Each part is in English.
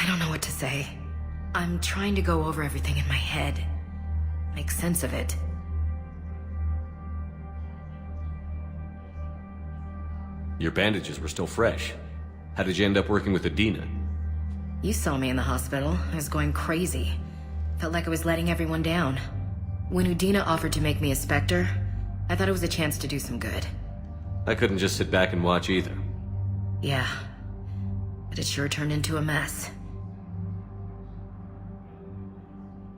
I don't know what to say. I'm trying to go over everything in my head. Make sense of it. Your bandages were still fresh. How did you end up working with Adina? You saw me in the hospital. I was going crazy. Felt like I was letting everyone down. When Udina offered to make me a Spectre, I thought it was a chance to do some good. I couldn't just sit back and watch either. Yeah. But it sure turned into a mess.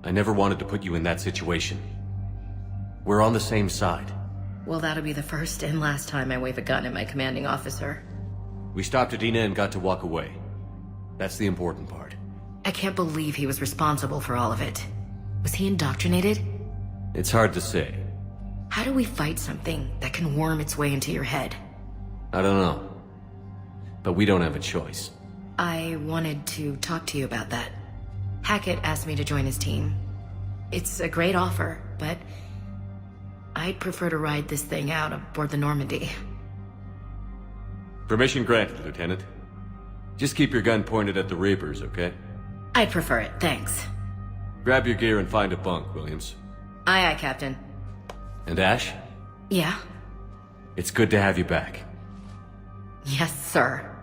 I never wanted to put you in that situation. We're on the same side. Well, that'll be the first and last time I wave a gun at my commanding officer. We stopped Adina and got to walk away. That's the important part. I can't believe he was responsible for all of it. Was he indoctrinated? It's hard to say. How do we fight something that can worm its way into your head? I don't know. But we don't have a choice. I wanted to talk to you about that. Hackett asked me to join his team. It's a great offer, but I'd prefer to ride this thing out aboard the Normandy. Permission granted, Lieutenant. Just keep your gun pointed at the Reapers, okay? I'd prefer it, thanks. Grab your gear and find a bunk, Williams. Aye, aye, Captain. And Ash? Yeah? It's good to have you back. Yes, sir.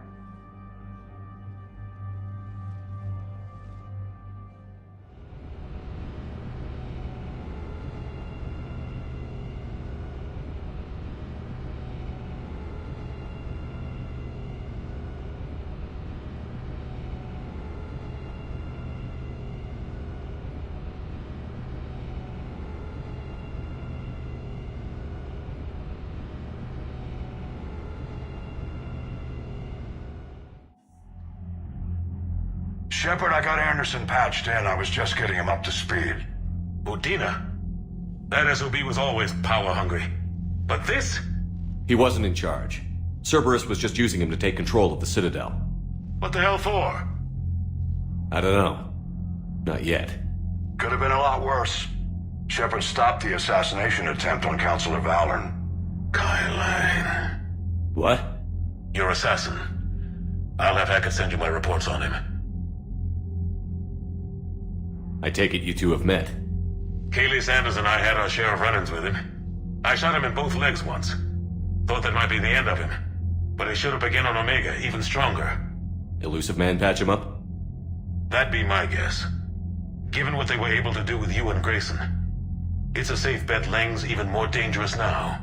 Shepard, I got Anderson patched in. I was just getting him up to speed. Udina? That SOB was always power-hungry. But this? He wasn't in charge. Cerberus was just using him to take control of the Citadel. What the hell for? I don't know. Not yet. Could have been a lot worse. Shepard stopped the assassination attempt on Counselor Valorn. Kyle. What? Your assassin. I'll have Hackett send you my reports on him. I take it you two have met. Kaylee Sanders and I had our share of run-ins with him. I shot him in both legs once. Thought that might be the end of him. But he should have begun on Omega, even stronger. Elusive Man patch him up? That'd be my guess. Given what they were able to do with you and Grayson. It's a safe bet Lang's even more dangerous now.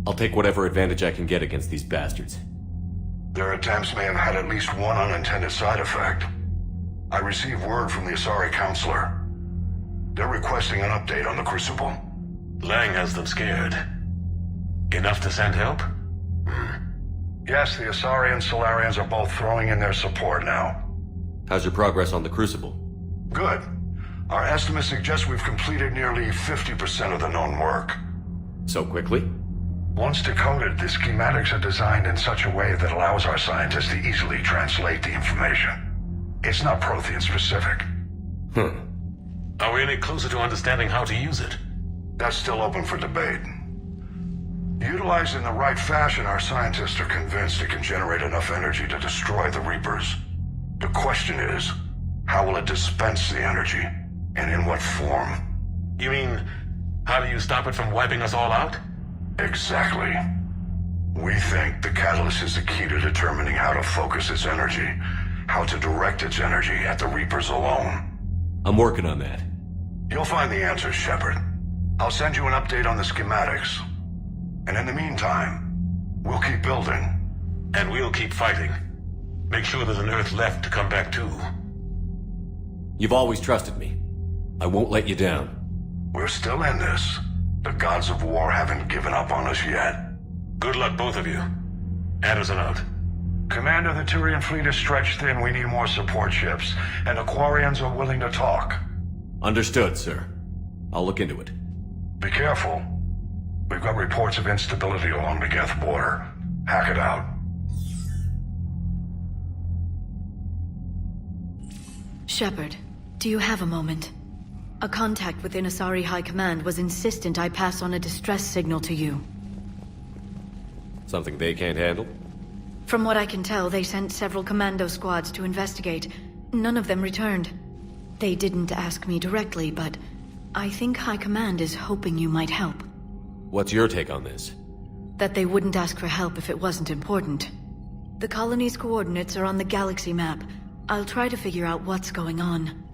I'll take whatever advantage I can get against these bastards. Their attempts may have had at least one unintended side effect. I received word from the Asari Counselor. They're requesting an update on the Crucible. Lang has them scared. Enough to send help? Yes, the Asari and Solarians are both throwing in their support now. How's your progress on the Crucible? Good. Our estimates suggest we've completed nearly 50% of the known work. So quickly? Once decoded, the schematics are designed in such a way that allows our scientists to easily translate the information. It's not Prothean specific. Are we any closer to understanding how to use it? That's still open for debate. Utilized in the right fashion, our scientists are convinced it can generate enough energy to destroy the Reapers. The question is, how will it dispense the energy, and in what form? You mean, how do you stop it from wiping us all out? Exactly. We think the catalyst is the key to determining how to focus its energy, how to direct its energy at the Reapers alone. I'm working on that. You'll find the answers, Shepard. I'll send you an update on the schematics. And in the meantime, we'll keep building. And we'll keep fighting. Make sure there's an Earth left to come back to. You've always trusted me. I won't let you down. We're still in this. The gods of war haven't given up on us yet. Good luck, both of you. Anderson out. Commander, the Turian fleet is stretched thin. We need more support ships. And the Quarians are willing to talk. Understood, sir. I'll look into it. Be careful. We've got reports of instability along the Geth border. Hack it out. Shepard, do you have a moment? A contact within Asari High Command was insistent I pass on a distress signal to you. Something they can't handle? From what I can tell, they sent several commando squads to investigate. None of them returned. They didn't ask me directly, but I think High Command is hoping you might help. What's your take on this? That they wouldn't ask for help if it wasn't important. The colony's coordinates are on the galaxy map. I'll try to figure out what's going on.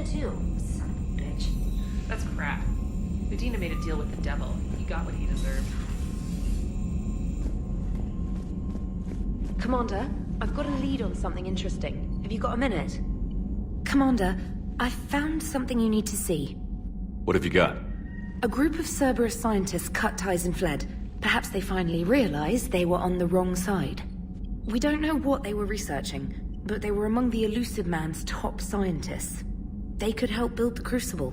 Too. Son of a bitch. That's crap. Medina made a deal with the devil. He got what he deserved. Commander, I've got a lead on something interesting. Have you got a minute? Commander, I've found something you need to see. What have you got? A group of Cerberus scientists cut ties and fled. Perhaps they finally realized they were on the wrong side. We don't know what they were researching, but they were among the Elusive Man's top scientists. They could help build the Crucible.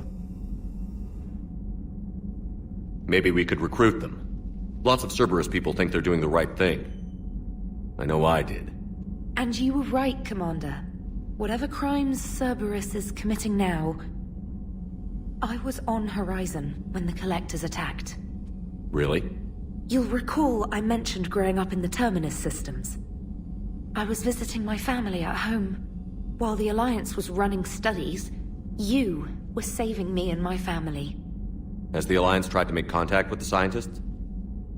Maybe we could recruit them. Lots of Cerberus people think they're doing the right thing. I know I did. And you were right, Commander. Whatever crimes Cerberus is committing now... I was on Horizon when the Collectors attacked. Really? You'll recall I mentioned growing up in the Terminus systems. I was visiting my family at home. While the Alliance was running studies, you were saving me and my family. Has the Alliance tried to make contact with the scientists?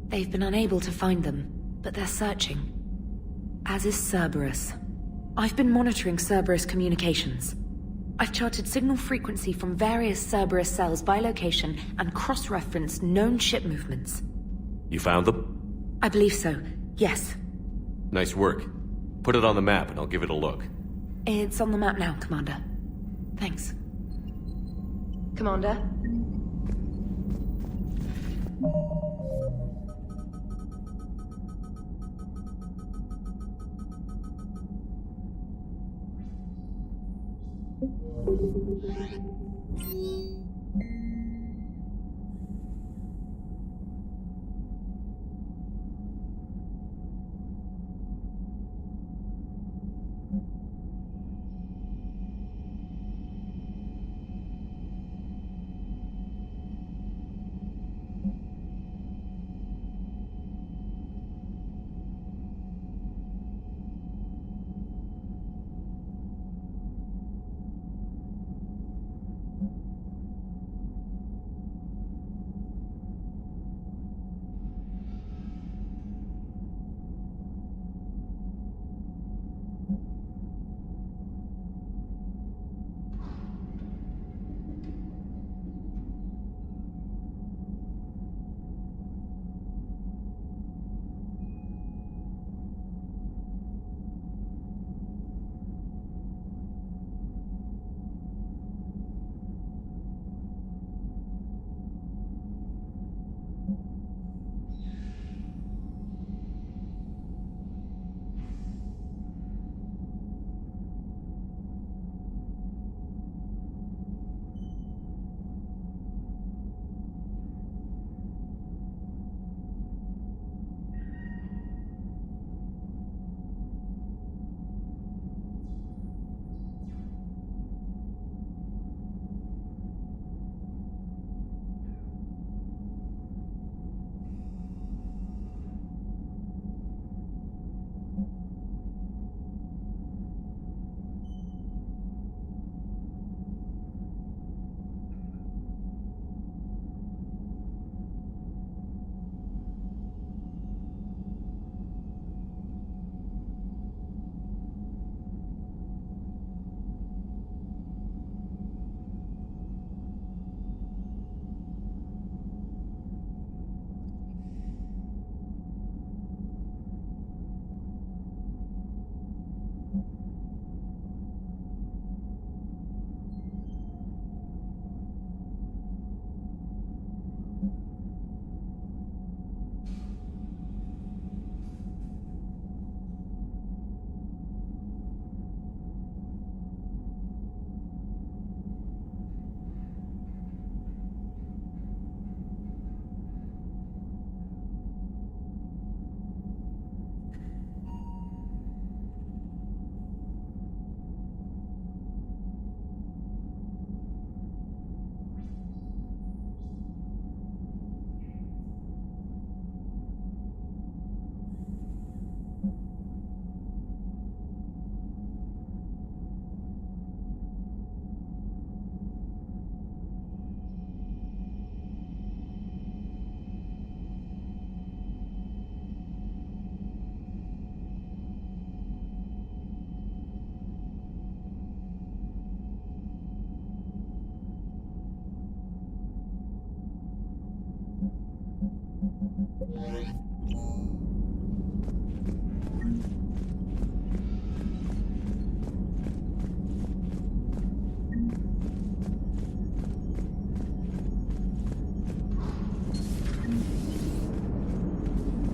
They've been unable to find them, but they're searching. As is Cerberus. I've been monitoring Cerberus communications. I've charted signal frequency from various Cerberus cells by location and cross-referenced known ship movements. You found them? I believe so, yes. Nice work. Put it on the map and I'll give it a look. It's on the map now, Commander. Thanks. Commander?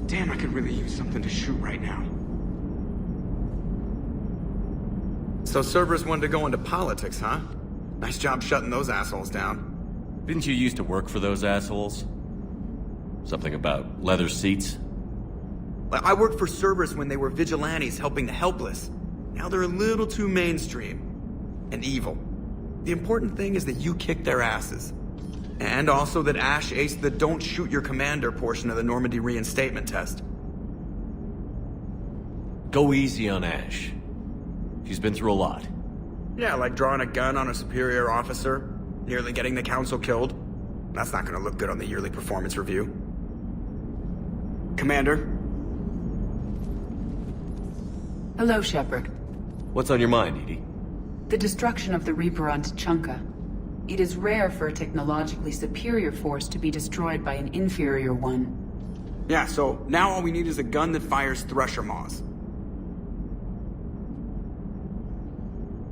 Damn, I could really use something to shoot right now. So Cerberus wanted to go into politics, huh? Nice job shutting those assholes down. Didn't you used to work for those assholes? Something about leather seats? I worked for Cerberus when they were vigilantes helping the helpless. Now they're a little too mainstream. And evil. The important thing is that you kicked their asses. And also that Ash aced the don't shoot your commander portion of the Normandy reinstatement test. Go easy on Ash. She's been through a lot. Yeah, like drawing a gun on a superior officer, nearly getting the council killed. That's not gonna look good on the yearly performance review. Commander? Hello, Shepard. What's on your mind, Edie? The destruction of the Reaper on Tuchanka. It is rare for a technologically superior force to be destroyed by an inferior one. Yeah, so now all we need is a gun that fires Thresher Maws.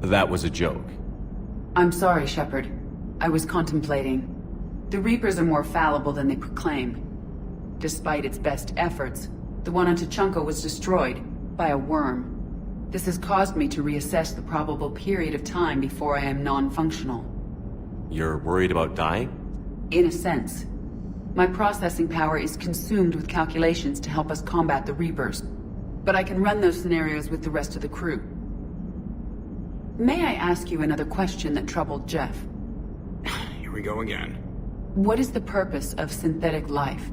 That was a joke. I'm sorry, Shepard. I was contemplating. The Reapers are more fallible than they proclaim. Despite its best efforts, the one on Tuchanka was destroyed by a worm. This has caused me to reassess the probable period of time before I am non-functional. You're worried about dying? In a sense. My processing power is consumed with calculations to help us combat the Reapers. But I can run those scenarios with the rest of the crew. May I ask you another question that troubled Jeff? Here we go again. What is the purpose of synthetic life?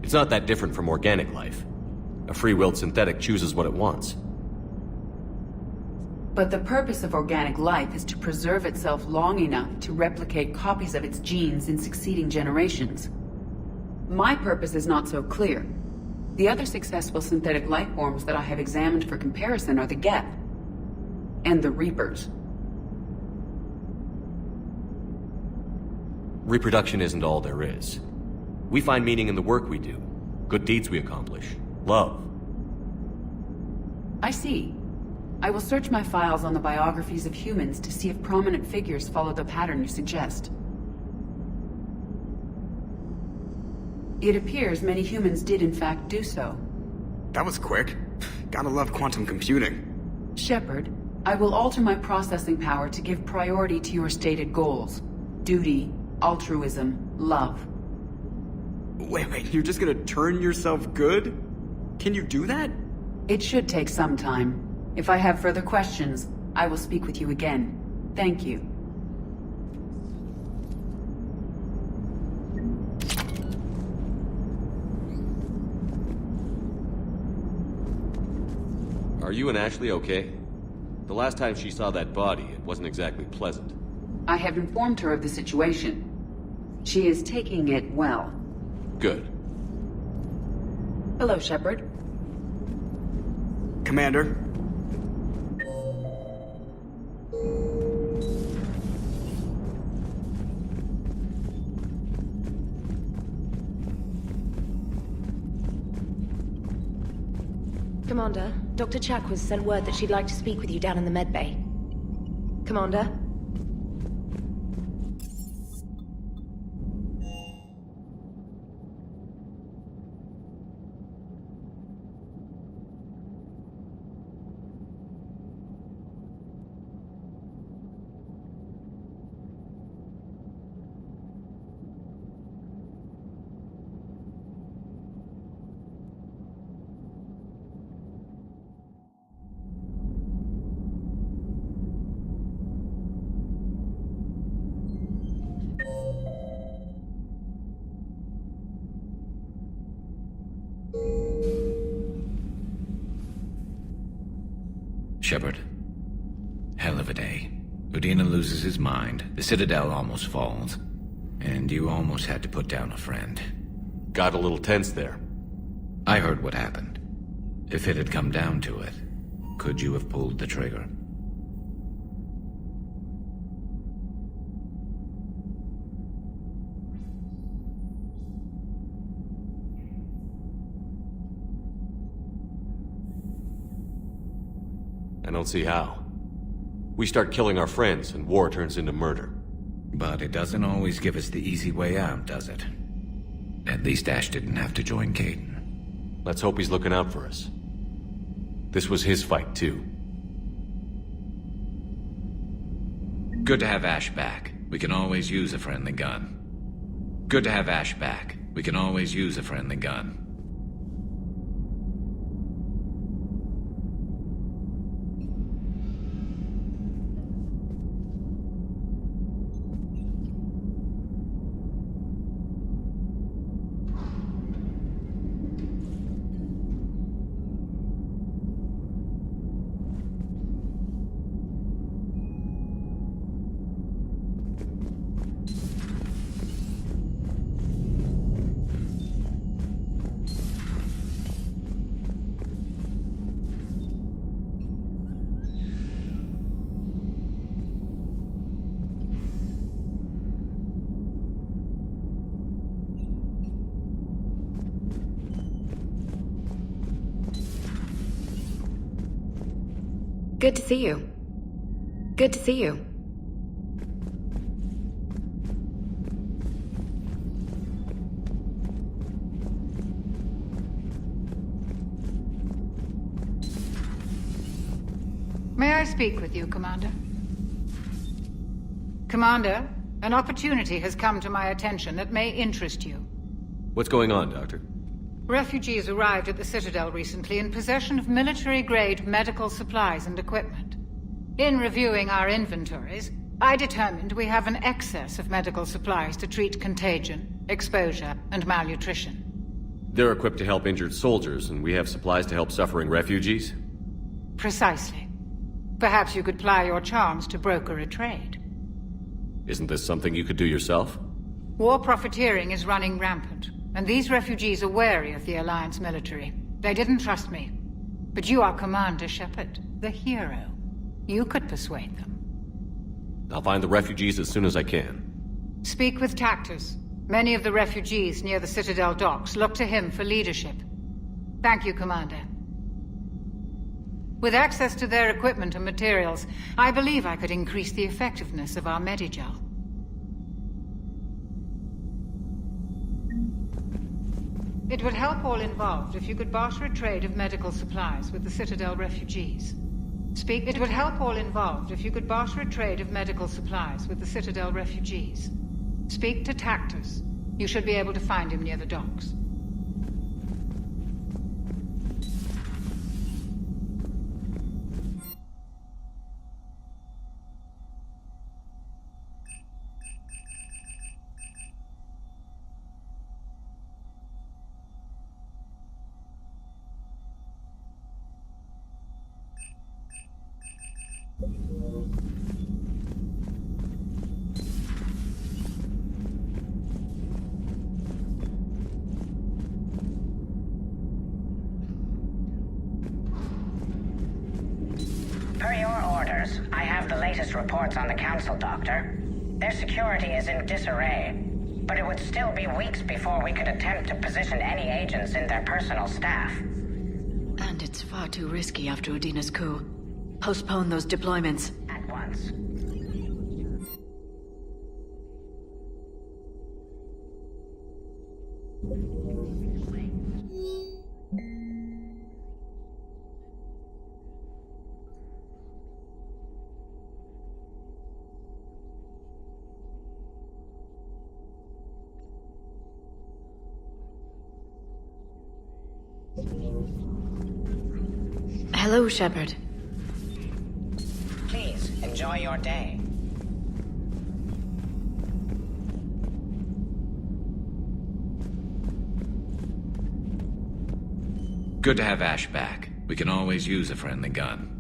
It's not that different from organic life. A free-willed synthetic chooses what it wants. But the purpose of organic life is to preserve itself long enough to replicate copies of its genes in succeeding generations. My purpose is not so clear. The other successful synthetic life forms that I have examined for comparison are the Geth and the Reapers. Reproduction isn't all there is. We find meaning in the work we do, good deeds we accomplish, love. I see. I will search my files on the biographies of humans to see if prominent figures follow the pattern you suggest. It appears many humans did in fact do so. That was quick. Gotta love quantum computing. Shepard, I will alter my processing power to give priority to your stated goals. Duty, altruism, love. Wait, you're just gonna turn yourself good? Can you do that? It should take some time. If I have further questions, I will speak with you again. Thank you. Are you and Ashley okay? The last time she saw that body, it wasn't exactly pleasant. I have informed her of the situation. She is taking it well. Good. Hello, Shepard. Commander? Commander, Dr. Chakwas sent word that she'd like to speak with you down in the med bay. Commander? Shepard. Hell of a day. Udina loses his mind, the Citadel almost falls, and you almost had to put down a friend. Got a little tense there. I heard what happened. If it had come down to it, could you have pulled the trigger? I don't see how. We start killing our friends, and war turns into murder. But it doesn't always give us the easy way out, does it? At least Ash didn't have to join Caden. Let's hope he's looking out for us. This was his fight, too. Good to have Ash back. We can always use a friendly gun. Good to have Ash back. We can always use a friendly gun. Good to see you. Good to see you. May I speak with you, Commander? Commander, an opportunity has come to my attention that may interest you. What's going on, Doctor? Refugees arrived at the Citadel recently in possession of military-grade medical supplies and equipment. In reviewing our inventories, I determined we have an excess of medical supplies to treat contagion, exposure, and malnutrition. They're equipped to help injured soldiers, and we have supplies to help suffering refugees? Precisely. Perhaps you could ply your charms to broker a trade. Isn't this something you could do yourself? War profiteering is running rampant, and these refugees are wary of the Alliance military. They didn't trust me. But you are Commander Shepard, the hero. You could persuade them. I'll find the refugees as soon as I can. Speak with Tactus. Many of the refugees near the Citadel docks look to him for leadership. Thank you, Commander. With access to their equipment and materials, I believe I could increase the effectiveness of our Medigel. It would help all involved if you could barter a trade of medical supplies with the Citadel refugees. It would help all involved if you could barter a trade of medical supplies with the Citadel refugees. Speak to Tactus. You should be able to find him near the docks. Per your orders, I have the latest reports on the Council, Doctor. Their security is in disarray, but it would still be weeks before we could attempt to position any agents in their personal staff. And it's far too risky after Udina's coup. Postpone those deployments. At once. Hello, Shepard. Please, enjoy your day. Good to have Ash back. We can always use a friendly gun.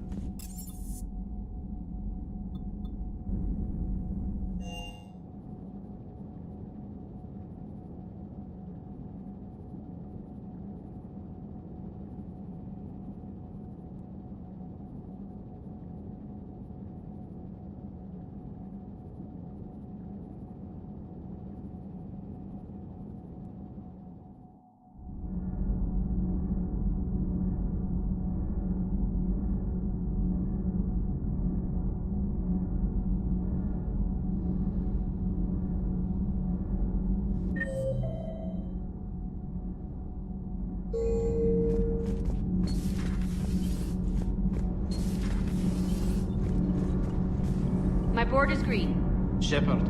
board is green. Shepard.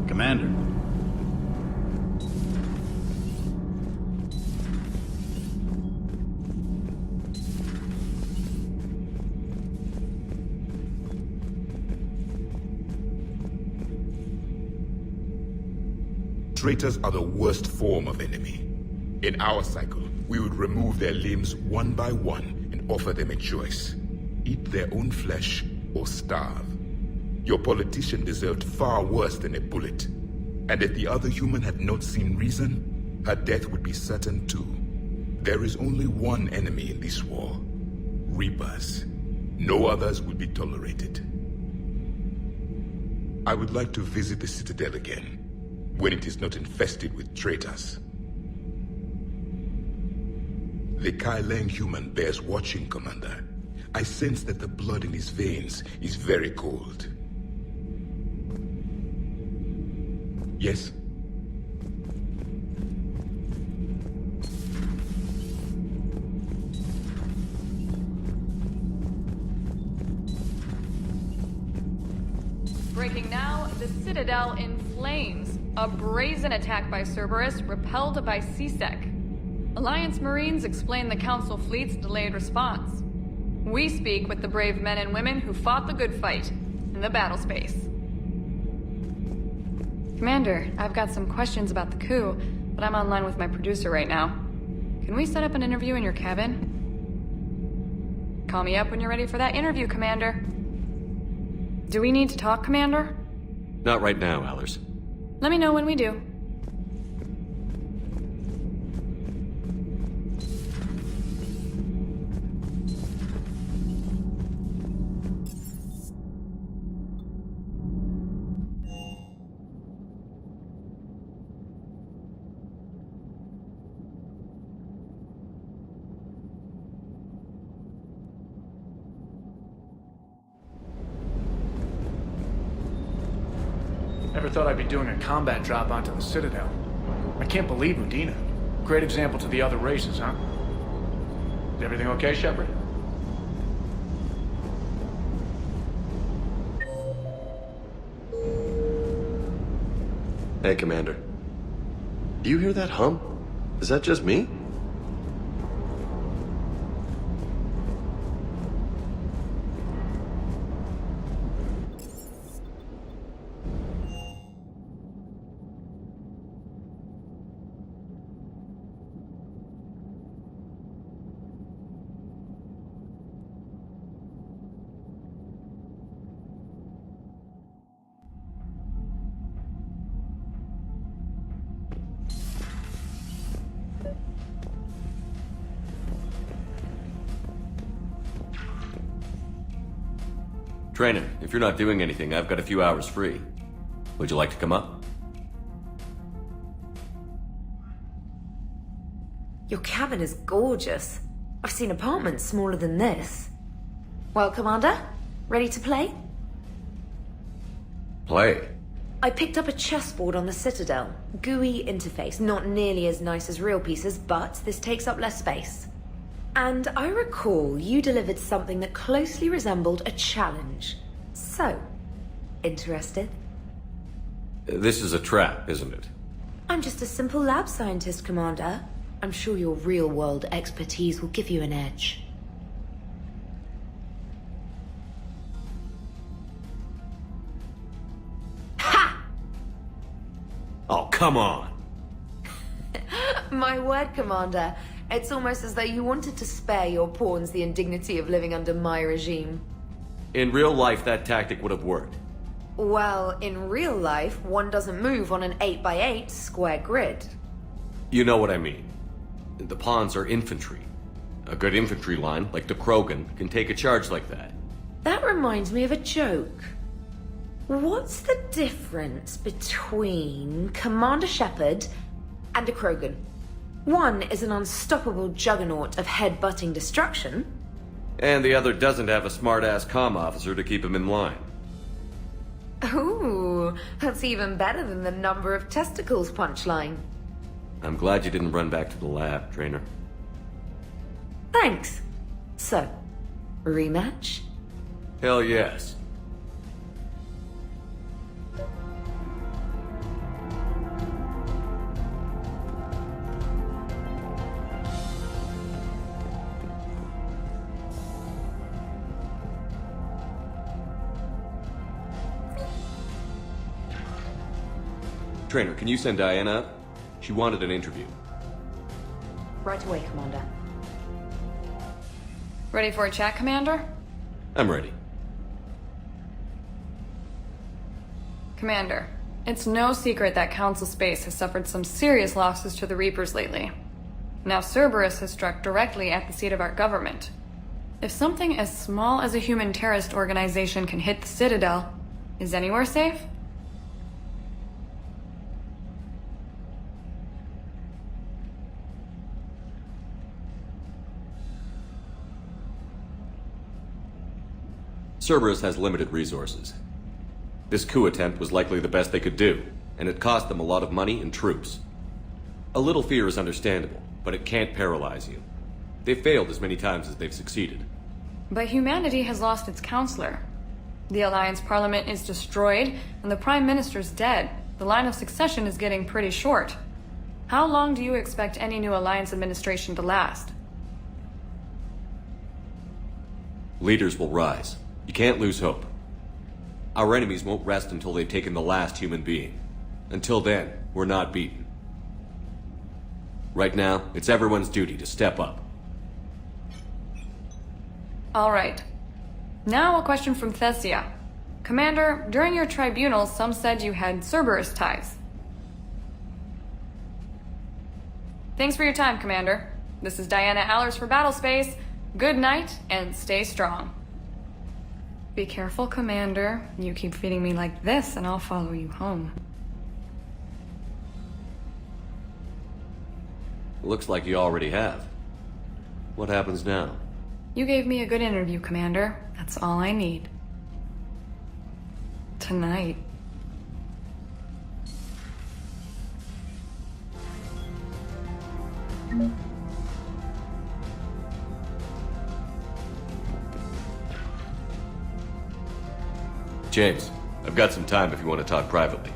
Commander. Traitors are the worst form of enemy. In our cycle, we would remove their limbs one by one and offer them a choice. Eat their own flesh or starve. Your politician deserved far worse than a bullet. And if the other human had not seen reason, her death would be certain too. There is only one enemy in this war. Reapers. No others will be tolerated. I would like to visit the Citadel again, when it is not infested with traitors. The Kai Leng human bears watching, Commander. I sense that the blood in his veins is very cold. Yes? Breaking now, the Citadel in flames. A brazen attack by Cerberus, repelled by CSEC. Alliance Marines explain the Council fleet's delayed response. We speak with the brave men and women who fought the good fight in the battle space. Commander, I've got some questions about the coup, but I'm online with my producer right now. Can we set up an interview in your cabin? Call me up when you're ready for that interview, Commander. Do we need to talk, Commander? Not right now, Allers. Let me know when we do. Never thought I'd be doing a combat drop onto the Citadel. I can't believe Udina. Great example to the other races, huh? Is everything okay, Shepard? Hey, Commander. Do you hear that hum? Is that just me? Trainer, if you're not doing anything, I've got a few hours free. Would you like to come up? Your cabin is gorgeous. I've seen apartments smaller than this. Well, Commander, ready to play? Play? I picked up a chessboard on the Citadel. GUI interface, not nearly as nice as real pieces, but this takes up less space. And I recall you delivered something that closely resembled a challenge. So, interested? This is a trap, isn't it? I'm just a simple lab scientist, Commander. I'm sure your real-world expertise will give you an edge. Ha! Oh, come on! My word, Commander. It's almost as though you wanted to spare your pawns the indignity of living under my regime. In real life, that tactic would have worked. Well, in real life, one doesn't move on an 8x8 square grid. You know what I mean. The pawns are infantry. A good infantry line, like the Krogan, can take a charge like that. That reminds me of a joke. What's the difference between Commander Shepard and a Krogan? One is an unstoppable juggernaut of head-butting destruction. And the other doesn't have a smart-ass comm officer to keep him in line. Ooh, that's even better than the number of testicles punchline. I'm glad you didn't run back to the lab, Trainer. Thanks. So, rematch? Hell yes. Trainer, can you send Diana up? She wanted an interview. Right away, Commander. Ready for a chat, Commander? I'm ready. Commander, it's no secret that Council Space has suffered some serious losses to the Reapers lately. Now Cerberus has struck directly at the seat of our government. If something as small as a human terrorist organization can hit the Citadel, is anywhere safe? Cerberus has limited resources. This coup attempt was likely the best they could do, and it cost them a lot of money and troops. A little fear is understandable, but it can't paralyze you. They've failed as many times as they've succeeded. But humanity has lost its counselor. The Alliance Parliament is destroyed, and the Prime Minister's dead. The line of succession is getting pretty short. How long do you expect any new Alliance administration to last? Leaders will rise. You can't lose hope. Our enemies won't rest until they've taken the last human being. Until then, we're not beaten. Right now, it's everyone's duty to step up. All right. Now a question from Thessia. Commander, during your tribunal, some said you had Cerberus ties. Thanks for your time, Commander. This is Diana Allers for Battlespace. Good night, and stay strong. Be careful, Commander. You keep feeding me like this, and I'll follow you home. Looks like you already have. What happens now? You gave me a good interview, Commander. That's all I need. Tonight. James, I've got some time if you want to talk privately.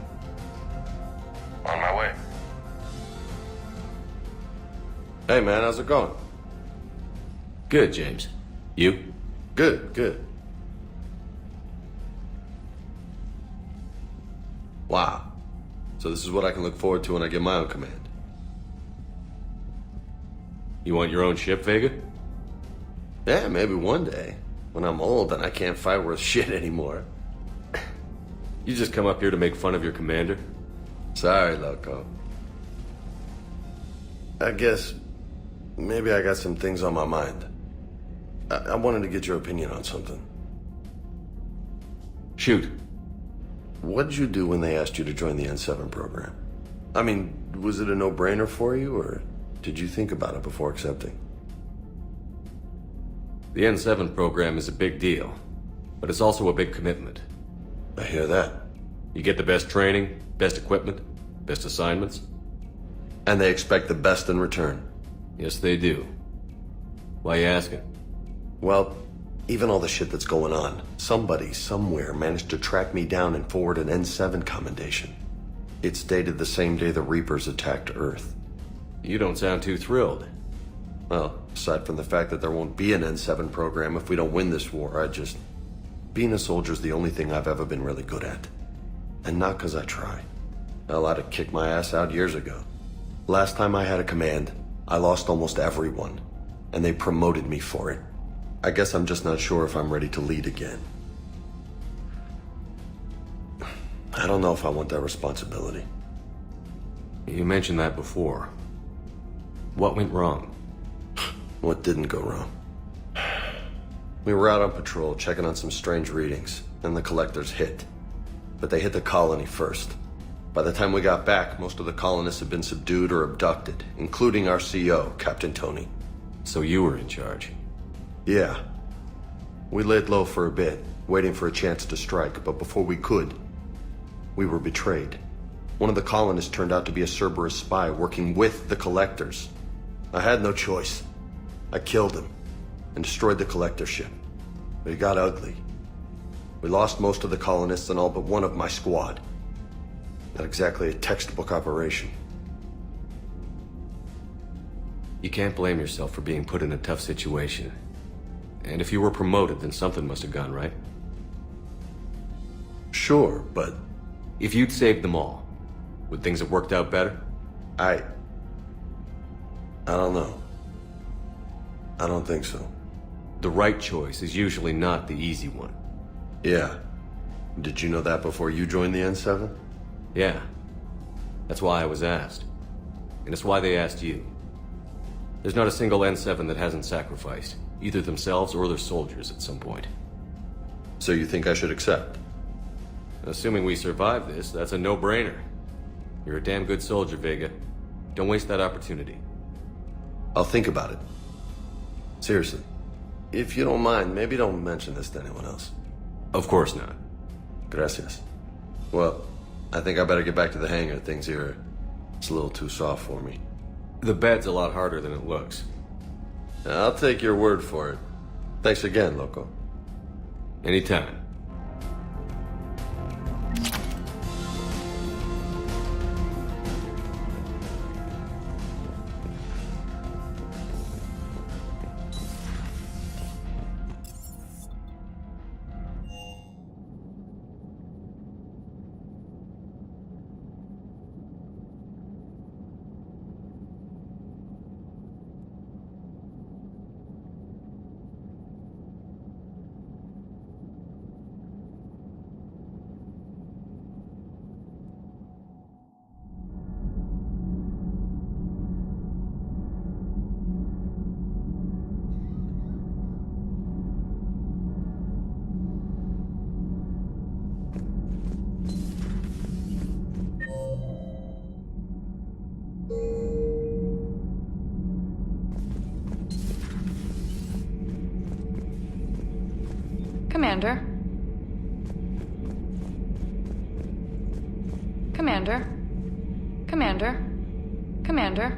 On my way. Hey man, how's it going? Good, James. You? Good, good. Wow. So this is what I can look forward to when I get my own command. You want your own ship, Vega? Yeah, maybe one day. When I'm old and I can't fight worth shit anymore. You just come up here to make fun of your commander? Sorry, loco. I guess maybe I got some things on my mind. I wanted to get your opinion on something. Shoot. What did you do when they asked you to join the N7 program? I mean, was it a no-brainer for you, or did you think about it before accepting? The N7 program is a big deal, but it's also a big commitment. I hear that. You get the best training, best equipment, best assignments. And they expect the best in return. Yes, they do. Why you asking? Well, even all the shit that's going on, somebody somewhere managed to track me down and forward an N7 commendation. It's dated the same day the Reapers attacked Earth. You don't sound too thrilled. Well, aside from the fact that there won't be an N7 program if we don't win this war, being a soldier's the only thing I've ever been really good at. And not because I try. Hell, I'd have kicked my ass out years ago. Last time I had a command, I lost almost everyone, and they promoted me for it. I guess I'm just not sure if I'm ready to lead again. I don't know if I want that responsibility. You mentioned that before. What went wrong? What didn't go wrong? We were out on patrol, checking on some strange readings, and the collectors hit. But they hit the colony first. By the time we got back, most of the colonists had been subdued or abducted, including our CO, Captain Tony. So you were in charge? Yeah. We laid low for a bit, waiting for a chance to strike, but before we could, we were betrayed. One of the colonists turned out to be a Cerberus spy working with the collectors. I had no choice. I killed him and destroyed the collector ship. But it got ugly. We lost most of the colonists and all but one of my squad. Not exactly a textbook operation. You can't blame yourself for being put in a tough situation. And if you were promoted, then something must have gone right. Sure, but... If you'd saved them all, Would things have worked out better? I don't know. I don't think so. The right choice is usually not the easy one. Yeah. Did you know that before you joined the N7? Yeah. That's why I was asked. And it's why they asked you. There's not a single N7 that hasn't sacrificed, either themselves or their soldiers at some point. So you think I should accept? Assuming we survive this, that's a no-brainer. You're a damn good soldier, Vega. Don't waste that opportunity. I'll think about it. Seriously. If you don't mind, maybe don't mention this to anyone else. Of course not. Gracias. Well, I think I better get back to the hangar. Things here, it's a little too soft for me. The bed's a lot harder than it looks. I'll take your word for it. Thanks again, Loco. Anytime. Commander? Commander? Commander? Commander?